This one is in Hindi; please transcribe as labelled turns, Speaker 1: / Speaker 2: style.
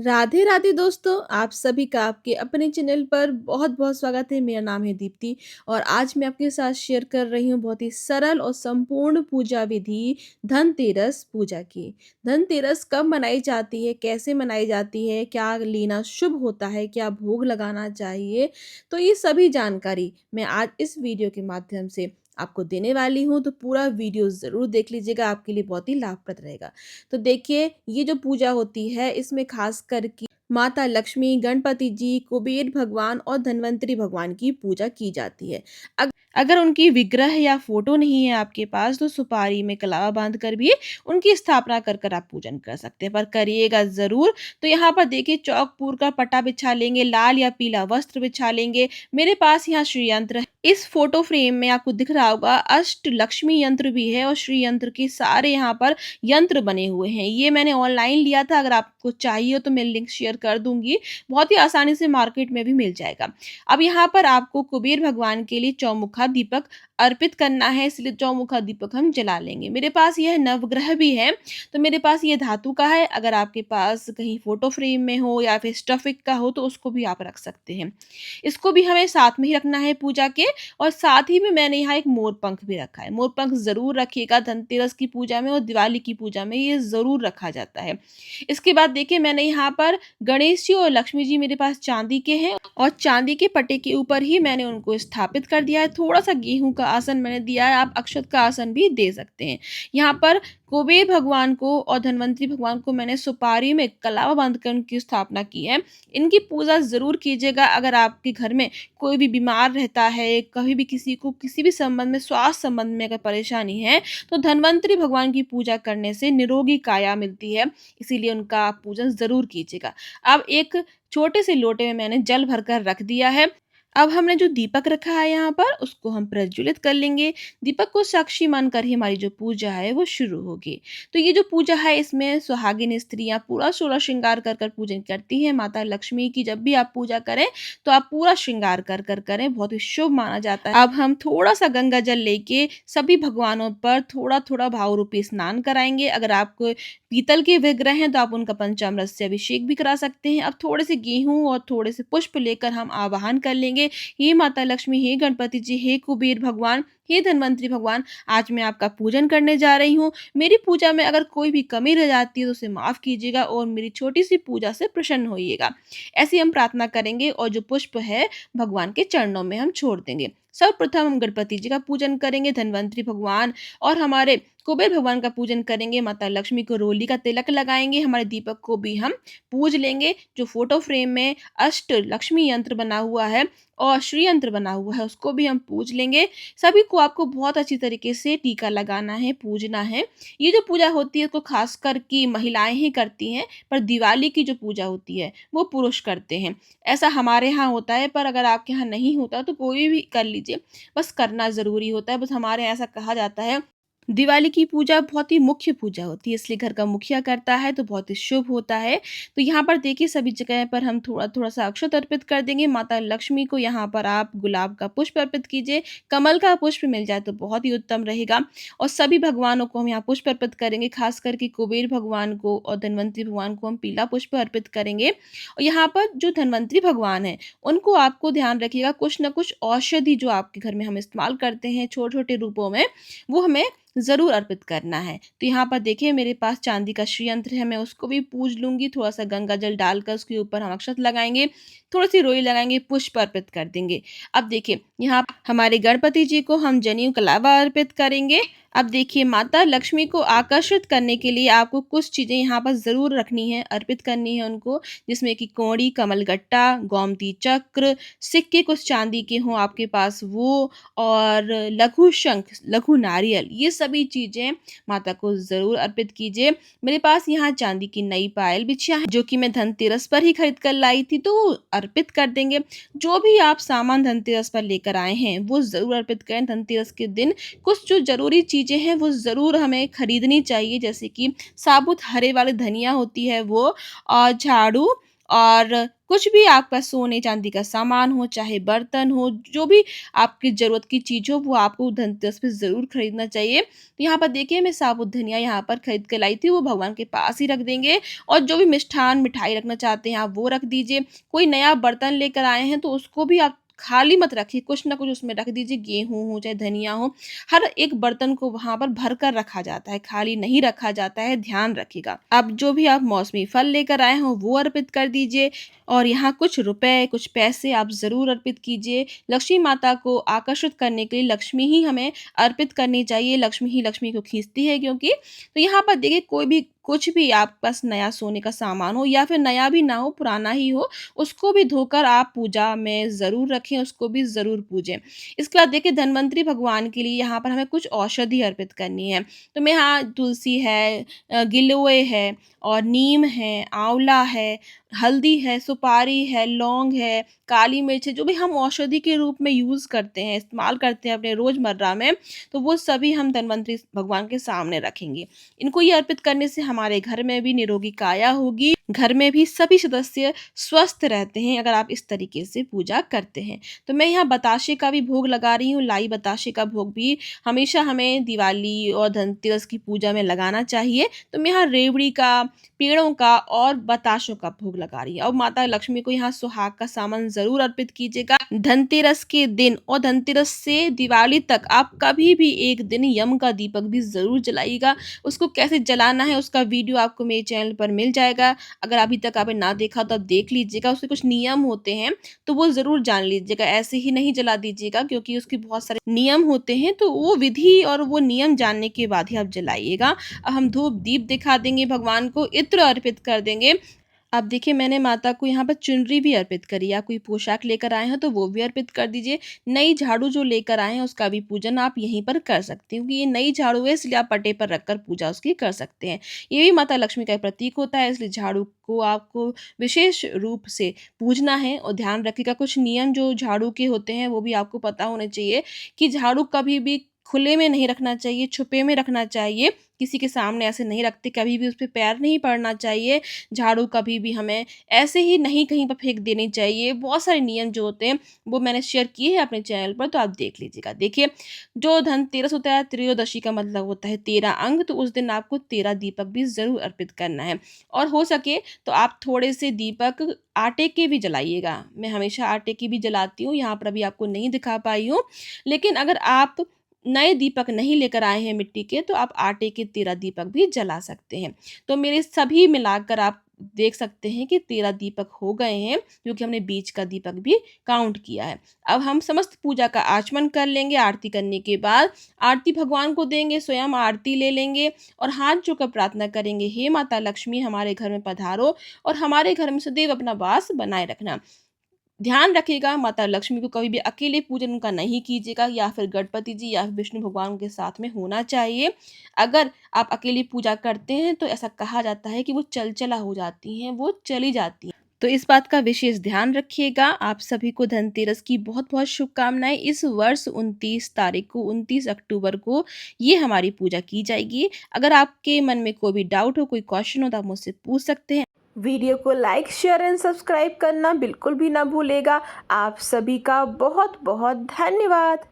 Speaker 1: राधे राधे दोस्तों, आप सभी का आपके अपने चैनल पर बहुत-बहुत स्वागत है। मेरा नाम है दीप्ति और आज मैं आपके साथ शेयर कर रही हूँ बहुत ही सरल और संपूर्ण पूजा विधि धनतेरस पूजा की। धनतेरस कब मनाई जाती है, कैसे मनाई जाती है, क्या लेना शुभ होता है, क्या भोग लगाना चाहिए, तो ये सभी जानकारी मैं आज इस वीडियो के माध्यम से आपको देने वाली हूँ, तो पूरा वीडियो ज़रूर देख लीजिएगा, आपके लिए बहुत ही लाभप्रद रहेगा। तो देखिए, ये जो पूजा होती है इसमें खास कर कि माता लक्ष्मी, गणपति जी, कुबेर भगवान और धन्वंतरी भगवान की पूजा की जाती है। अगर उनकी विग्रह या फोटो नहीं है आपके पास तो सुपारी में कलावा बांध कर भी उनकी स्थापना कर कर आप पूजन कर सकते हैं, पर करिएगा ज़रूर। तो यहाँ पर देखिए चौक-पूर का पट्टा बिछा लेंगे, लाल या पीला वस्त्र बिछा लेंगे। मेरे पास यहाँ श्री यंत्र है। इस फोटो फ्रेम में आपको दिख रहा होगा अष्ट लक्ष्मी यंत्र भी है और श्री यंत्र के सारे यहाँ पर यंत्र बने हुए हैं। ये मैंने ऑनलाइन लिया था, अगर आपको चाहिए हो तो मैं लिंक शेयर कर दूँगी। बहुत ही आसानी से मार्केट में भी मिल जाएगा। अब यहाँ पर आपको कुबेर भगवान के लिए चौमुखा दीपक अर्पित करना है, इसलिए चौमुखा दीपक हम जला लेंगे। मेरे पास यह नवग्रह भी है, तो मेरे पास ये धातु का है। अगर आपके पास कहीं फोटो फ्रेम में हो या फिर स्टफिक का हो तो उसको भी आप रख सकते हैं। इसको भी हमें साथ में ही रखना है पूजा के, और साथ ही में मैंने यहाँ एक मोरपंख भी रखा है। मोरपंख ज़रूर रखिएगा, धनतेरस की पूजा में और दिवाली की पूजा में ये ज़रूर रखा जाता है। इसके बाद देखिए मैंने यहाँ पर गणेश जी और लक्ष्मी जी मेरे पास चांदी के हैं और चांदी के पट्टे के ऊपर ही मैंने उनको स्थापित कर दिया है। थोड़ा-सा गेहूँ का आसन मैंने दिया है, आप अक्षत का आसन भी दे सकते हैं। यहाँ पर कुबेर भगवान को और धन्वंतरी भगवान को मैंने सुपारी में कलावा बाँधकर उनकी स्थापना की है। इनकी पूजा ज़रूर कीजिएगा। अगर आपके घर में कोई भी बीमार रहता है, कभी भी किसी को किसी भी संबंध में, स्वास्थ्य संबंध में अगर परेशानी है, तो धन्वंतरी भगवान की पूजा करने से निरोगी काया मिलती है, इसीलिए उनका आप पूजन ज़रूर कीजिएगा। अब एक छोटे से लोटे में मैंने जल भरकर रख दिया है। अब हमने जो दीपक रखा है यहाँ पर उसको हम प्रज्वलित कर लेंगे। दीपक को साक्षी मानकर ही हमारी जो पूजा है वो शुरू होगी। तो ये जो पूजा है इसमें सुहागिन स्त्रियाँ पूरा 16 श्रृंगार कर कर पूजन करती हैं। माता लक्ष्मी की जब भी आप पूजा करें तो आप पूरा श्रृंगार कर कर करें, बहुत ही शुभ माना जाता है। अब हम थोड़ा-सा गंगा जल लेके सभी भगवानों पर थोड़ा-थोड़ा भाव रूपी स्नान कराएँगे। अगर आपको पीतल के विग्रह हैं तो आप उनका पंचामृत से अभिषेक भी करा सकते हैं। अब थोड़े से गेहूँ और थोड़े से पुष्प लेकर हम आवाहन कर लेंगे। हे माता लक्ष्मी, हे गणपति जी, हे कुबेर भगवान, हे धन्वंतरी भगवान, आज मैं आपका पूजन करने जा रही हूँ। मेरी पूजा में अगर कोई भी कमी रह जाती है तो उसे माफ़ कीजिएगा और मेरी छोटी-सी पूजा से प्रसन्न होइएगा। ऐसी हम प्रार्थना करेंगे और जो पुष्प है भगवान के चरणों में हम छोड़ देंगे। सर्वप्रथम हम गणपति जी का पूजन करेंगे, धन्वंतरी भगवान और हमारे कुबेर भगवान का पूजन करेंगे, माता लक्ष्मी को रोली का तिलक लगाएँगे, हमारे दीपक को भी हम पूज लेंगे। जो फ़ोटो फ्रेम में अष्ट लक्ष्मी यंत्र बना हुआ है और श्री यंत्र बना हुआ है उसको भी हम पूज लेंगे। सभी को आपको बहुत अच्छी तरीके से टीका लगाना है, पूजना है। ये जो पूजा होती है इसको ख़ासकर कि महिलाएँ ही करती हैं, पर दिवाली की जो पूजा होती है वो पुरुष करते हैं। ऐसा हमारे यहाँ होता है, पर अगर आपके यहाँ नहीं होता तो कोई भी कर लीजिए, बस करना ज़रूरी होता है। बस हमारे यहाँ ऐसा कहा जाता है। दिवाली की पूजा बहुत ही मुख्य पूजा होती है, इसलिए घर का मुखिया करता है तो बहुत ही शुभ होता है। तो यहाँ पर देखिए सभी जगह पर हम थोड़ा-थोड़ा सा अक्षत अर्पित कर देंगे। माता लक्ष्मी को यहाँ पर आप गुलाब का पुष्प अर्पित कीजिए, कमल का पुष्प मिल जाए तो बहुत ही उत्तम रहेगा और सभी भगवानों को हम यहाँ पुष्प अर्पित करेंगे, खास करके कुबेर भगवान को और धन्वंतरी भगवान को हम पीला पुष्प अर्पित करेंगे। और यहाँ पर जो धन्वंतरी भगवान हैं, उनको आपको ध्यान रखिएगा कुछ न कुछ औषधि जो आपके घर में हम इस्तेमाल करते हैं छोटे-छोटे रूपों में, वो हमें ज़रूर अर्पित करना है। तो यहाँ पर देखिए मेरे पास चांदी का श्री यंत्र है, मैं उसको भी पूज लूँगी। थोड़ा-सा गंगा जल डालकर उसके ऊपर हम अक्षत लगाएँगे, थोड़ी-सी रोई लगाएँगे, पुष्प अर्पित कर देंगे। अब देखिए यहाँ हमारे गणपति जी को हम जनेऊ कलावा अर्पित करेंगे। अब देखिए माता लक्ष्मी को आकर्षित करने के लिए आपको कुछ चीज़ें यहाँ पर ज़रूर रखनी है, अर्पित करनी है उनको, जिसमें कि कौड़ी, कमलगट्टा, गोमती चक्र, सिक्के कुछ चांदी के हों आपके पास वो, और लघु शंख, लघु नारियल, ये सभी चीज़ें माता को ज़रूर अर्पित कीजिए। मेरे पास यहाँ चांदी की नई पायल बिछिया है, जो कि मैं धनतेरस पर ही खरीद कर लाई थी, तो वो अर्पित कर देंगे। जो भी आप सामान धनतेरस पर लेकर आए हैं, वो ज़रूर अर्पित करें। धनतेरस के दिन कुछ जो ज़रूरी चीज़ें हैं, वो ज़रूर हमें खरीदनी चाहिए, जैसे कि साबुत हरे वाली धनिया होती है वो, और झाड़ू, और कुछ भी आपका सोने चांदी का सामान हो, चाहे बर्तन हो, जो भी आपकी ज़रूरत की चीज़ हो, वो आपको धनतेरस पे ज़रूर खरीदना चाहिए। तो यहाँ पर देखिए मैं साबुत धनिया यहाँ पर खरीद के लाई थी, वो भगवान के पास ही रख देंगे और जो भी मिष्ठान, मिठाई रखना चाहते हैं आप वो रख दीजिए। कोई नया बर्तन लेकर आए हैं तो उसको भी आप खाली मत रखिए, कुछ ना कुछ उसमें रख दीजिए, गेहूँ हो चाहे धनिया हो, हर एक बर्तन को वहाँ पर भर कर रखा जाता है, खाली नहीं रखा जाता है, ध्यान रखिएगा। अब जो भी आप मौसमी फल लेकर आए हों वो अर्पित कर दीजिए और यहाँ कुछ रुपए, कुछ पैसे आप ज़रूर अर्पित कीजिए। लक्ष्मी माता को आकर्षित करने के लिए लक्ष्मी ही हमें अर्पित करनी चाहिए, लक्ष्मी ही लक्ष्मी को खींचती है क्योंकि तो यहाँ पर देखिए कोई भी कुछ भी आपके पास नया सोने का सामान हो या फिर नया भी ना हो, पुराना ही हो, उसको भी धोकर आप पूजा में ज़रूर रखें, उसको भी ज़रूर पूजें। इसके बाद देखिए धन्वंतरी भगवान के लिए यहाँ पर हमें कुछ औषधि अर्पित करनी है। तो मैं यहाँ तुलसी है, गिलोय है और नीम है, आंवला है, हल्दी है, सुपारी है, लौंग है, काली मिर्च है, जो भी हम औषधि के रूप में यूज़ करते हैं, इस्तेमाल करते हैं अपने रोज़मर्रा में, तो वो सभी हम धन्वंतरी भगवान के सामने रखेंगे। इनको ये अर्पित करने से हमारे घर में भी निरोगी काया होगी, घर में भी सभी सदस्य स्वस्थ रहते हैं अगर आप इस तरीके से पूजा करते हैं। तो मैं यहाँ बताशे का भी भोग लगा रही हूँ, लाई बताशे का भोग भी हमेशा हमें दिवाली और धनतेरस की पूजा में लगाना चाहिए। तो मैं यहाँ रेवड़ी का, पेड़ों का और बताशों का भोग लगा रही हूँ। और माता लक्ष्मी को यहाँ सुहाग का सामान ज़रूर अर्पित कीजिएगा। धनतेरस के दिन और धनतेरस से दिवाली तक आप कभी भी एक दिन यम का दीपक भी ज़रूर जलाइएगा। उसको कैसे जलाना है उसका वीडियो आपको मेरे चैनल पर मिल जाएगा। अगर अभी तक आपने ना देखा तो आप देख लीजिएगा, उसके कुछ नियम होते हैं, तो वो ज़रूर जान लीजिएगा। ऐसे ही नहीं जला दीजिएगा क्योंकि उसके बहुत सारे नियम होते हैं, तो वो विधि और वो नियम जानने के बाद ही आप जलाइएगा। अब हम धूप दीप दिखा देंगे भगवान को, इत्र अर्पित कर देंगे। अब देखिए मैंने माता को यहाँ पर चुनरी भी अर्पित करी है, आप कोई पोशाक लेकर आए हैं तो वो भी अर्पित कर दीजिए। नई झाड़ू जो लेकर आए हैं उसका भी पूजन आप यहीं पर कर सकते हैं क्योंकि ये नई झाड़ू है इसलिए आप पट्टे पर रखकर पूजा उसकी कर सकते हैं। ये भी माता लक्ष्मी का एक प्रतीक होता है इसलिए झाड़ू को आपको विशेष रूप से पूजना है और ध्यान रखिएगा कुछ नियम जो झाड़ू के होते हैं वो भी आपको पता होने चाहिए कि झाड़ू कभी भी खुले में नहीं रखना चाहिए, छुपे में रखना चाहिए, किसी के सामने ऐसे नहीं रखते, कभी भी उस पे पैर नहीं पड़ना चाहिए। झाड़ू कभी भी हमें ऐसे ही नहीं कहीं पर फेंक देनी चाहिए। बहुत सारे नियम जो होते हैं वो मैंने शेयर किए हैं अपने चैनल पर तो आप देख लीजिएगा। देखिए जो धनतेरस होता है त्रयोदशी का मतलब होता है 13 अंक तो उस दिन आपको 13 दीपक भी ज़रूर अर्पित करना है। और हो सके तो आप थोड़े से दीपक आटे के भी जलाइएगा। मैं हमेशा आटे की भी जलाती हूँ, यहाँ पर अभी आपको नहीं दिखा पाई हूँ। लेकिन अगर आप नए दीपक नहीं लेकर आए हैं मिट्टी के तो आप आटे के 13 दीपक भी जला सकते हैं। तो मेरे सभी मिलाकर आप देख सकते हैं कि 13 दीपक हो गए हैं क्योंकि हमने बीच का दीपक भी काउंट किया है। अब हम समस्त पूजा का आचमन कर लेंगे, आरती करने के बाद आरती भगवान को देंगे, स्वयं आरती ले लेंगे और हाथ जोड़कर प्रार्थना करेंगे, हे माता लक्ष्मी हमारे घर में पधारो और हमारे घर में सदैव अपना वास बनाए रखना। ध्यान रखिएगा माता लक्ष्मी को कभी भी अकेले पूजन उनका नहीं कीजिएगा या फिर गणपति जी या फिर विष्णु भगवान के साथ में होना चाहिए। अगर आप अकेली पूजा करते हैं तो ऐसा कहा जाता है कि वो चलचला हो जाती हैं, वो चली जाती हैं। तो इस बात का विशेष ध्यान रखिएगा। आप सभी को धनतेरस की बहुत-बहुत शुभकामनाएँ। इस वर्ष 29 तारीख को 29 अक्टूबर को ये हमारी पूजा की जाएगी। अगर आपके मन में कोई भी डाउट हो, कोई क्वेश्चन हो तो आप मुझसे पूछ सकते हैं।
Speaker 2: वीडियो को लाइक शेयर एंड सब्सक्राइब करना बिल्कुल भी ना भूलेगा। आप सभी का बहुत बहुत धन्यवाद।